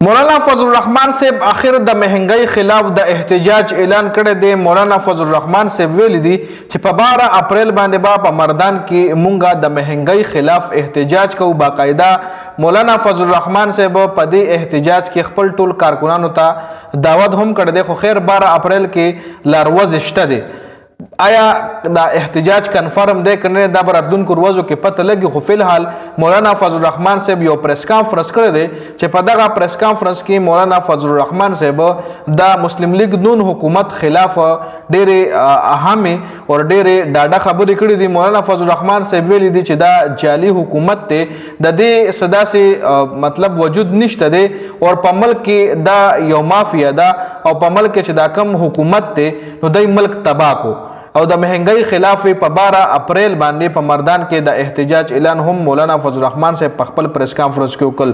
مولانا فضل الرحمن صاحب اخر د مهنګۍ خلاف د احتجاج اعلان کړی دی. مولانا فضل الرحمن صاحب ویلي دي چې په 12 اپریل باندې په مردان کې مونږه د مهنګۍ خلاف احتجاج کوو. باقاعده مولانا فضل الرحمن صاحب په دې احتجاج کې خپل ټول کارکونانو ته دعوت هم کړی دی، خو خیر 12 اپریل کې لاروز شته دی. آیا دا احتجاج کنفرم دی که نه، دا به راتلونکو ورځو کې پته لګي. خو فلحال مولانا فضل الرحمن صاحب یو پریس کانفرنس کړی دی چې په دغه پریس کانفرنس کې مولانا فضل الرحمن صاحب د مسلم لیگ نون حکومت خلاف ډېرې اهمې او ډېرې ډاډه خبرې کړې دي. مولانا فضل الرحمن صاحب ویلي دي چې دا جعلي حکومت دی، د دې څه داسې مطلب وجود نشته دی او په ملک کې دا یو مافیا ده او په ملک کې چې دا کم حکومت دی نو دی ملک تباه کو. او د مهنګۍ خلاف په 12 اپریل باندې په مردان کې د احتجاج اعلان هم مولانا فضل الرحمن صاحب په خپل پریس کانفرنس کې وکړ.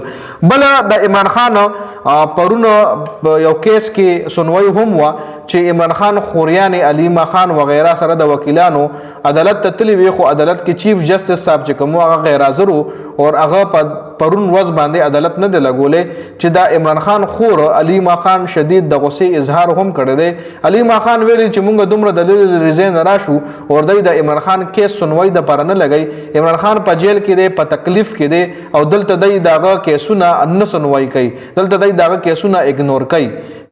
بل د عمران خان پرون یو کیس کې سنوي هم و چې عمران خان خوریان علیما خان وغیرہ سره د وکیلانو عدالت ته تللی وي، خو عدالت کې چیف جسټس صاحب چې کوم هغه غیر حاضر او هغه پرون ورځ باندې عدالت نه دی لګولې چې دا عمران خان خور علیما خان شدید د غصې اظهار هم کړی دی. علیما خان ویلي چې مونږ دومره دلیل ریزین راشو او د عمران خان کیس سنوي د پاره نه لګي. عمران خان په جیل کې دی، په تکلیف کې دی او دلته دی دغه کیسونه نه سنوي کوي، دلته دی دغه کیسونه اګنور کوي.